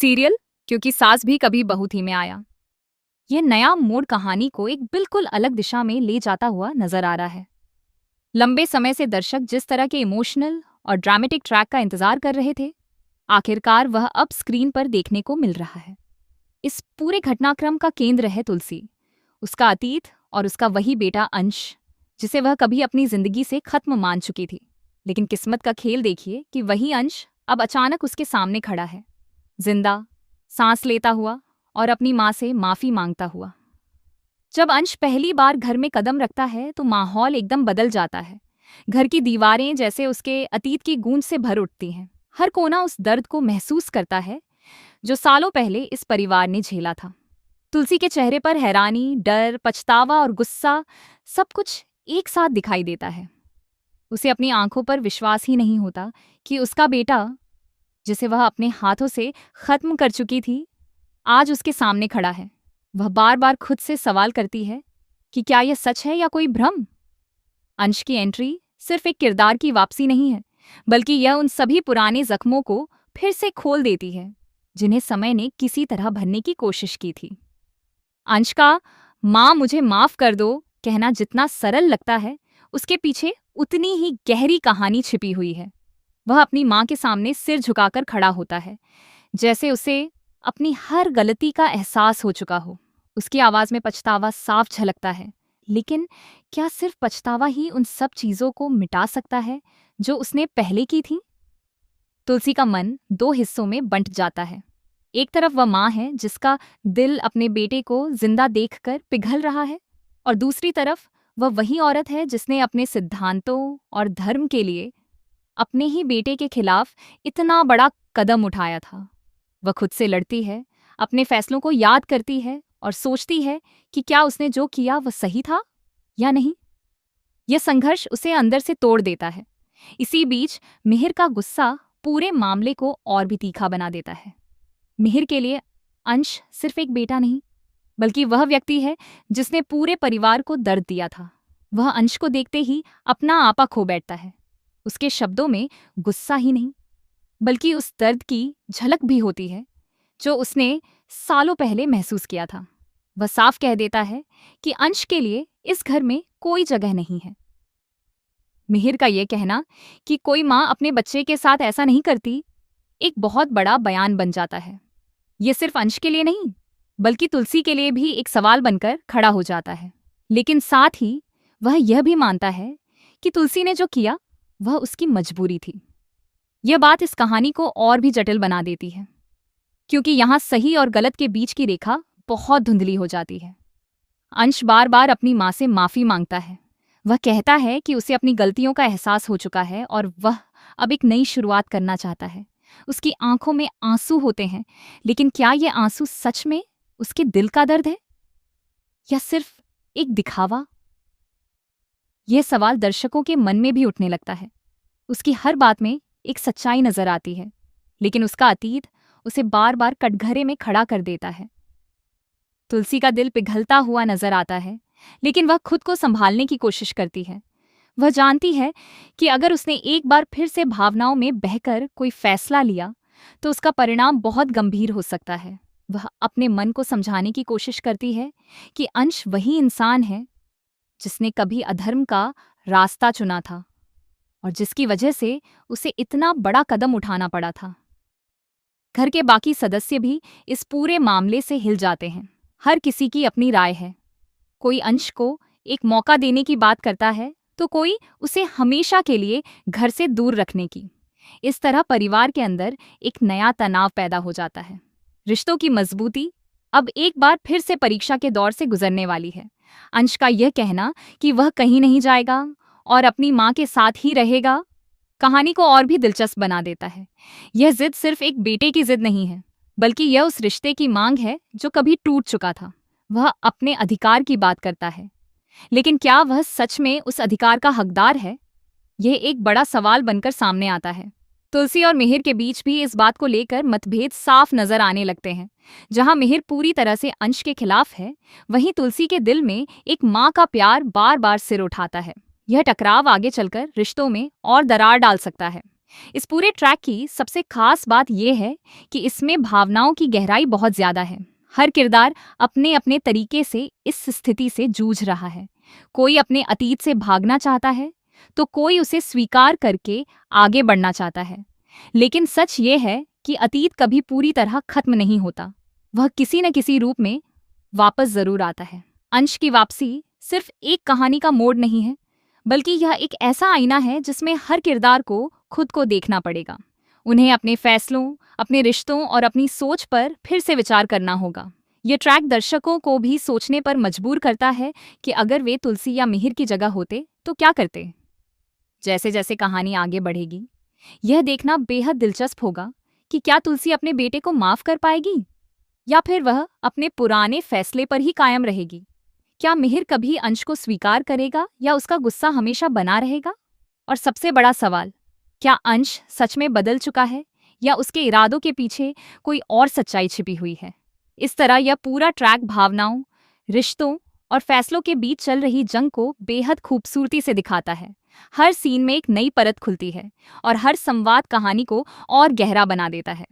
Serial क्योंकि सास भी कभी बहू थी में आया। यह नया मोड़ कहानी को एक बिल्कुल अलग दिशा में ले जाता हुआ नजर आ रहा है। लंबे समय से दर्शक जिस तरह के इमोशनल और ड्रामेटिक ट्रैक का इंतजार कर रहे थे, आखिरकार वह अब स्क्रीन पर देखने को मिल रहा है। इस पूरे घटनाक्रम का केंद्र है तुलसी, उसका अतीत और उसका वही बेटा अंश, जिसे वह कभी अपनी जिंदगी से खत्म मान चुकी थी। लेकिन किस्मत का खेल देखिए कि वही अंश अब अचानक उसके सामने खड़ा है, जिंदा, सांस लेता हुआ और अपनी माँ से माफी मांगता हुआ। जब अंश पहली बार घर में कदम रखता है तो माहौल एकदम बदल जाता है। घर की दीवारें जैसे उसके अतीत की गूंज से भर उठती हैं। हर कोना उस दर्द को महसूस करता है जो सालों पहले इस परिवार ने झेला था। तुलसी के चेहरे पर हैरानी, डर, पछतावा और गुस्सा सब कुछ एक साथ दिखाई देता है। उसे अपनी आंखों पर विश्वास ही नहीं होता कि उसका बेटा, जिसे वह अपने हाथों से खत्म कर चुकी थी, आज उसके सामने खड़ा है। वह बार बार खुद से सवाल करती है कि क्या यह सच है या कोई भ्रम। अंश की एंट्री सिर्फ एक किरदार की वापसी नहीं है, बल्कि यह उन सभी पुराने जख्मों को फिर से खोल देती है जिन्हें समय ने किसी तरह भरने की कोशिश की थी। अंश का माँ मुझे माफ कर दो कहना जितना सरल लगता है, उसके पीछे उतनी ही गहरी कहानी छिपी हुई है। वह अपनी माँ के सामने सिर झुकाकर खड़ा होता है, जैसे उसे अपनी हर गलती का एहसास हो चुका हो। उसकी आवाज में पछतावा साफ झलकता है, लेकिन क्या सिर्फ पछतावा ही उन सब चीजों को मिटा सकता है जो उसने पहले की थी? तुलसी का मन दो हिस्सों में बंट जाता है। एक तरफ वह माँ है जिसका दिल अपने बेटे को जिंदा देखकर पिघल रहा है, और दूसरी तरफ वह वही औरत है जिसने अपने सिद्धांतों और धर्म के लिए अपने ही बेटे के खिलाफ इतना बड़ा कदम उठाया था। वह खुद से लड़ती है, अपने फैसलों को याद करती है और सोचती है कि क्या उसने जो किया वह सही था या नहीं। यह संघर्ष उसे अंदर से तोड़ देता है। इसी बीच मिहिर का गुस्सा पूरे मामले को और भी तीखा बना देता है। मिहिर के लिए अंश सिर्फ एक बेटा नहीं, बल्कि वह व्यक्ति है जिसने पूरे परिवार को दर्द दिया था। वह अंश को देखते ही अपना आपा खो बैठता है। उसके शब्दों में गुस्सा ही नहीं, बल्कि उस दर्द की झलक भी होती है जो उसने सालों पहले महसूस किया था। वह साफ कह देता है कि अंश के लिए इस घर में कोई जगह नहीं है। मिहिर का यह कहना कि कोई माँ अपने बच्चे के साथ ऐसा नहीं करती, एक बहुत बड़ा बयान बन जाता है। यह सिर्फ अंश के लिए नहीं, बल्कि तुलसी के लिए भी एक सवाल बनकर खड़ा हो जाता है। लेकिन साथ ही वह यह भी मानता है कि तुलसी ने जो किया वह उसकी मजबूरी थी। यह बात इस कहानी को और भी जटिल बना देती है, क्योंकि यहाँ सही और गलत के बीच की रेखा बहुत धुंधली हो जाती है। अंश बार बार अपनी माँ से माफी मांगता है। वह कहता है कि उसे अपनी गलतियों का एहसास हो चुका है और वह अब एक नई शुरुआत करना चाहता है। उसकी आंखों में आंसू होते हैं, लेकिन क्या ये आंसू सच में उसके दिल का दर्द है या सिर्फ एक दिखावा? यह सवाल दर्शकों के मन में भी उठने लगता है। उसकी हर बात में एक सच्चाई नजर आती है, लेकिन उसका अतीत उसे बार बार कटघरे में खड़ा कर देता है। तुलसी का दिल पिघलता हुआ नजर आता है, लेकिन वह खुद को संभालने की कोशिश करती है। वह जानती है कि अगर उसने एक बार फिर से भावनाओं में बहकर कोई फैसला लिया तो उसका परिणाम बहुत गंभीर हो सकता है। वह अपने मन को समझाने की कोशिश करती है कि अंश वही इंसान है जिसने कभी अधर्म का रास्ता चुना था और जिसकी वजह से उसे इतना बड़ा कदम उठाना पड़ा था। घर के बाकी सदस्य भी इस पूरे मामले से हिल जाते हैं। हर किसी की अपनी राय है। कोई अंश को एक मौका देने की बात करता है, तो कोई उसे हमेशा के लिए घर से दूर रखने की। इस तरह परिवार के अंदर एक नया तनाव पैदा हो जाता है। रिश्तों की मजबूती अब एक बार फिर से परीक्षा के दौर से गुजरने वाली है। अंश का यह कहना कि वह कहीं नहीं जाएगा और अपनी माँ के साथ ही रहेगा, कहानी को और भी दिलचस्प बना देता है। यह जिद सिर्फ एक बेटे की जिद नहीं है, बल्कि यह उस रिश्ते की मांग है जो कभी टूट चुका था। वह अपने अधिकार की बात करता है, लेकिन क्या वह सच में उस अधिकार का हकदार है? यह एक बड़ा सवाल बनकर सामने आता है। तुलसी और मिहिर के बीच भी इस बात को लेकर मतभेद साफ नजर आने लगते हैं। जहां मिहिर पूरी तरह से अंश के खिलाफ है, वहीं तुलसी के दिल में एक माँ का प्यार बार बार सिर उठाता है। यह टकराव आगे चलकर रिश्तों में और दरार डाल सकता है। इस पूरे ट्रैक की सबसे खास बात यह है कि इसमें भावनाओं की गहराई बहुत ज्यादा है। हर किरदार अपने अपने तरीके से इस स्थिति से जूझ रहा है। कोई अपने अतीत से भागना चाहता है, तो कोई उसे स्वीकार करके आगे बढ़ना चाहता है। लेकिन सच ये है कि अतीत कभी पूरी तरह खत्म नहीं होता, वह किसी न किसी रूप में वापस जरूर आता है। अंश की वापसी सिर्फ एक कहानी का मोड़ नहीं है, बल्कि यह एक ऐसा आईना है जिसमें हर किरदार को खुद को देखना पड़ेगा। उन्हें अपने फैसलों, अपने रिश्तों और अपनी सोच पर फिर से विचार करना होगा। यह ट्रैक दर्शकों को भी सोचने पर मजबूर करता है कि अगर वे तुलसी या मिहिर की जगह होते तो क्या करते। जैसे जैसे कहानी आगे बढ़ेगी, यह देखना बेहद दिलचस्प होगा कि क्या तुलसी अपने बेटे को माफ कर पाएगी या फिर वह अपने पुराने फैसले पर ही कायम रहेगी। क्या मिहिर कभी अंश को स्वीकार करेगा या उसका गुस्सा हमेशा बना रहेगा? और सबसे बड़ा सवाल, क्या अंश सच में बदल चुका है या उसके इरादों के पीछे कोई और सच्चाई छिपी हुई है? इस तरह यह पूरा ट्रैक भावनाओं, रिश्तों और फैसलों के बीच चल रही जंग को बेहद खूबसूरती से दिखाता है। हर सीन में एक नई परत खुलती है और हर संवाद कहानी को और गहरा बना देता है।